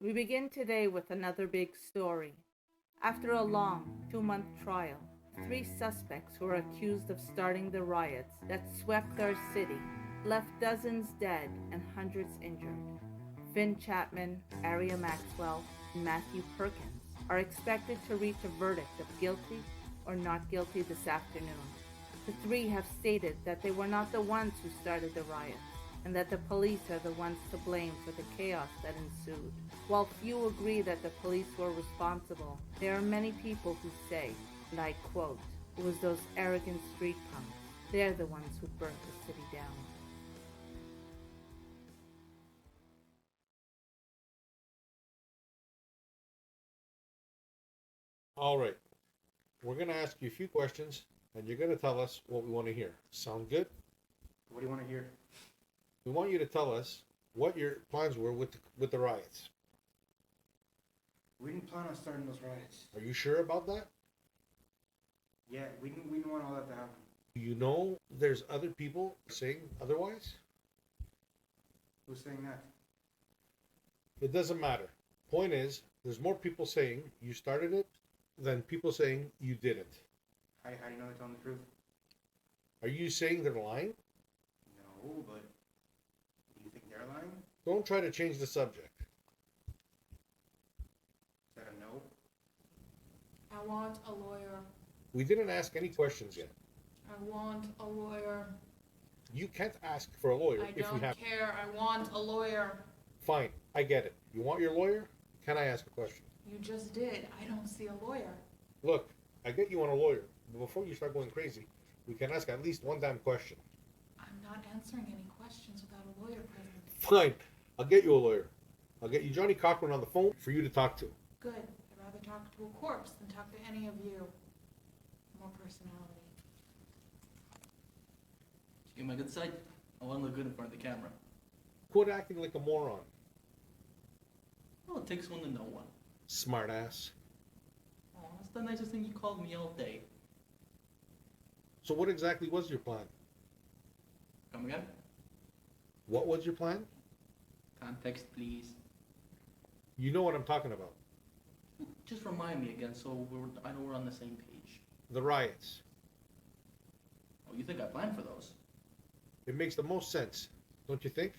We begin today with another big story. After a long 2-month trial, three suspects who were accused of starting the riots that swept our city left dozens dead and hundreds injured. Finn Chapman, Aria Maxwell, and Matthew Perkins are expected to reach a verdict of guilty or not guilty this afternoon. The three have stated that they were not the ones who started the riots, and that the police are the ones to blame for the chaos that ensued. While few agree that the police were responsible, there are many people who say, and I quote, "It was those arrogant street punks. They're the ones who burnt the city down." All right. We're going to ask you a few questions, and you're going to tell us what we want to hear. Sound good? What do you want to hear? We want you to tell us what your plans were with the riots. We didn't plan on starting those riots. Are you sure about that? Yeah, we didn't want all that to happen. Do you know there's other people saying otherwise? Who's saying that? It doesn't matter. Point is, there's more people saying you started it than people saying you didn't. How do you know they're telling the truth? Are you saying they're lying? No, but do you think they're lying? Don't try to change the subject. Is that a no? I want a lawyer. We didn't ask any questions yet. I want a lawyer. You can't ask for a lawyer I if we don't have. care. I want a lawyer. Fine, I get it. You want your lawyer? Can I ask a question? You just did. I don't see a lawyer. Look, I get you want a lawyer, but before you start going crazy, we can ask at least one damn question. I'm not answering any questions without a lawyer present. Fine, I'll get you a lawyer. I'll get you Johnny Cochran on the phone for you to talk to. Good. I'd rather talk to a corpse than talk to any of you. More personality. You get my good side? I want to look good in front of the camera. Quit acting like a moron. Well, it takes one to know one. Smart ass. Oh, that's the nicest thing you called me all day. So what exactly was your plan? Come again? What was your plan? Context, please. You know what I'm talking about. Just remind me again so I know we're on the same page. The riots. Oh, you think I planned for those? It makes the most sense, don't you think?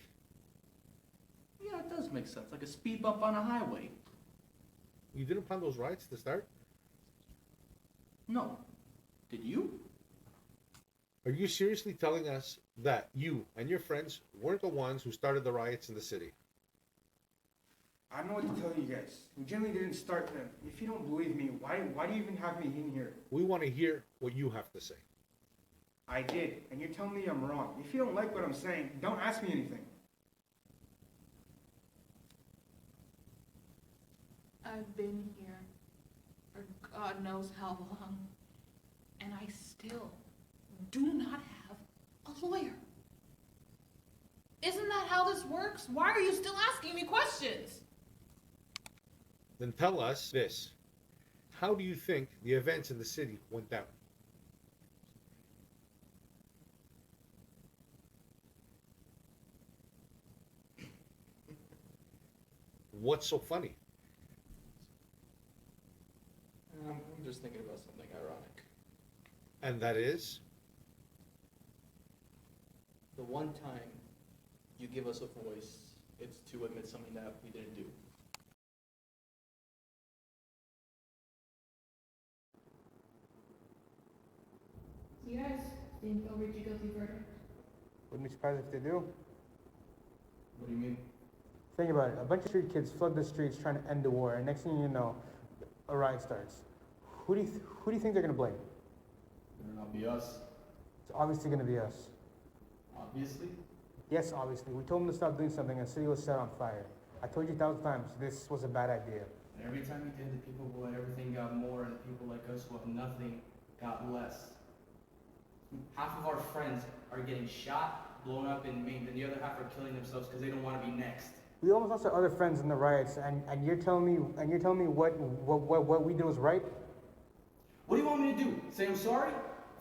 Yeah, it does make sense. Like a speed bump on a highway. You didn't plan those riots to start? No. Did you? Are you seriously telling us that you and your friends weren't the ones who started the riots in the city? I don't know what to tell you guys. We generally didn't start them. If you don't believe me, why do you even have me in here? We want to hear what you have to say. I did, and you're telling me I'm wrong. If you don't like what I'm saying, don't ask me anything. I've been here for God knows how long, and I still do not have a lawyer. Isn't that how this works? Why are you still asking me questions? Then tell us this. How do you think the events in the city went down? What's so funny? I'm just thinking about something ironic. And that is? The one time you give us a voice, it's to admit something that we didn't do. You guys think they'll reach a guilty verdict? Wouldn't be surprised if they do. What do you mean? Think about it. A bunch of street kids flood the streets trying to end the war, and next thing you know, a riot starts. Who do you think they're going to blame? Better not be us. It's obviously going to be us. Obviously. Yes, obviously. We told them to stop doing something, and the city was set on fire. I told you 1,000 times, this was a bad idea. And every time you did, the people who had everything got more, and the people like us who have nothing got less. Half of our friends are getting shot, blown up, and maimed, and the other half are killing themselves because they don't want to be next. We almost lost our other friends in the riots, and you're telling me what we did was right? What do you want me to do? Say I'm sorry?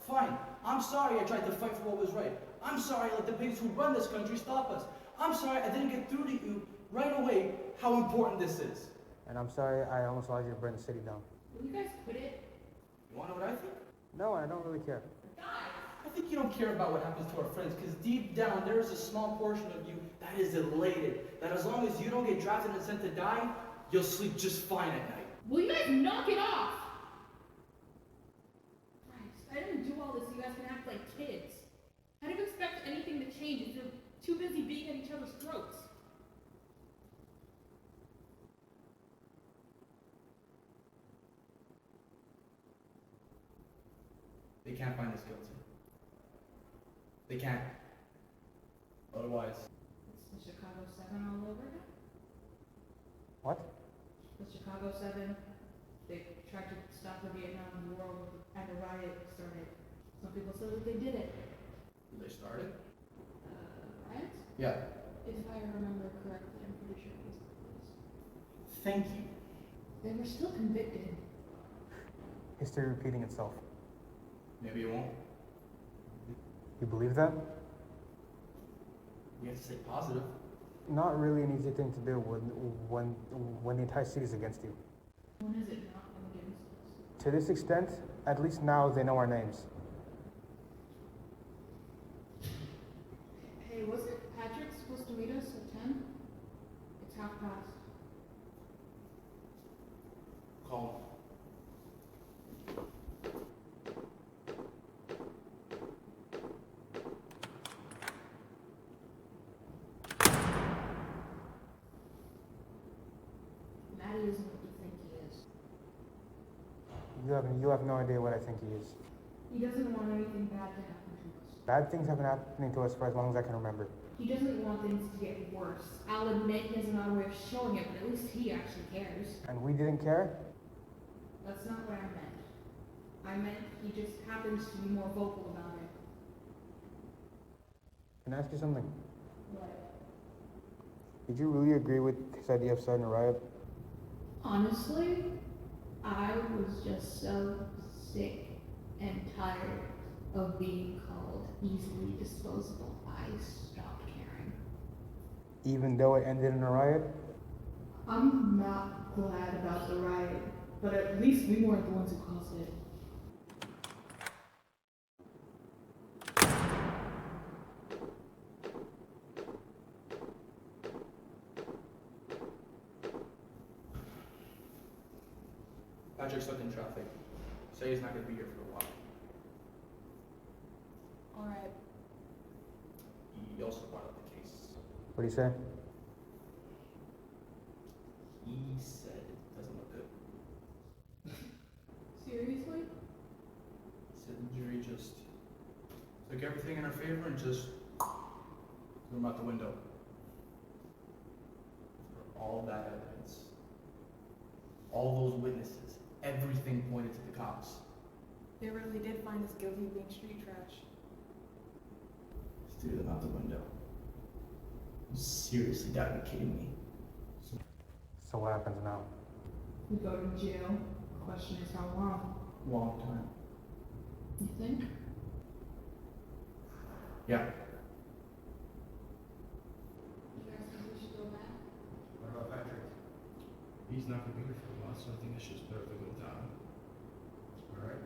Fine. I'm sorry I tried to fight for what was right. I'm sorry I let the pigs who run this country stop us. I'm sorry I didn't get through to you right away how important this is. And I'm sorry I almost allowed you to burn the city down. Will you guys quit it? You wanna know what I think? No, I don't really care. I think you don't care about what happens to our friends, because deep down there is a small portion of you that is elated, that as long as you don't get drafted and sent to die, you'll sleep just fine at night. Will you guys knock it off? Christ, I didn't do all this so you guys can act like kids. How do you expect anything to change if you're too busy being at each other's throats? They can't find us guilty. They can't. Otherwise, It's the Chicago 7 all over again? What? The Chicago 7, they tried to stop the Vietnam War and a riot started. Some people said that they did it. they started? Riots? Yeah. If I remember correctly, I'm pretty sure it was the police. Thank you. They were still convicted. History repeating itself. Maybe it won't. You believe that? We have to stay positive. Not really an easy thing to do when the entire city's against you. When is it not against us? To this extent, at least now they know our names. Hey, wasn't Patrick supposed to meet us at 10? It's 1/2 past. Call Maddie isn't what you think he is. You have no idea what I think he is. He doesn't want anything bad to happen to us. Bad things have been happening to us for as long as I can remember. He doesn't want things to get worse. I'll admit he has an odd way of showing it, but at least he actually cares. And we didn't care? That's not what I meant. I meant he just happens to be more vocal about it. Can I ask you something? What? Did you really agree with his idea of starting a riot? Honestly, I was just so sick and tired of being called easily disposable. I stopped caring. Even though it ended in a riot? I'm not glad about the riot, but at least we weren't the ones who caused it. Patrick's stuck in traffic. Say he's not gonna be here for a while. Alright. He also brought up the case. What do you say? He said it doesn't look good. Seriously? He said the jury just took everything in our favor and just threw him out the window. For all that evidence, all those witnesses, everything pointed to the cops. They really did find us guilty of being street trash. Just threw them out the window. You seriously gotta be kidding me. So what happens now? We go to jail. Question is how long? Long time. You think? Yeah. You guys think we should go back? What about Patrick? He's not gonna be here for a while, so I think it's just better to go down. Alright?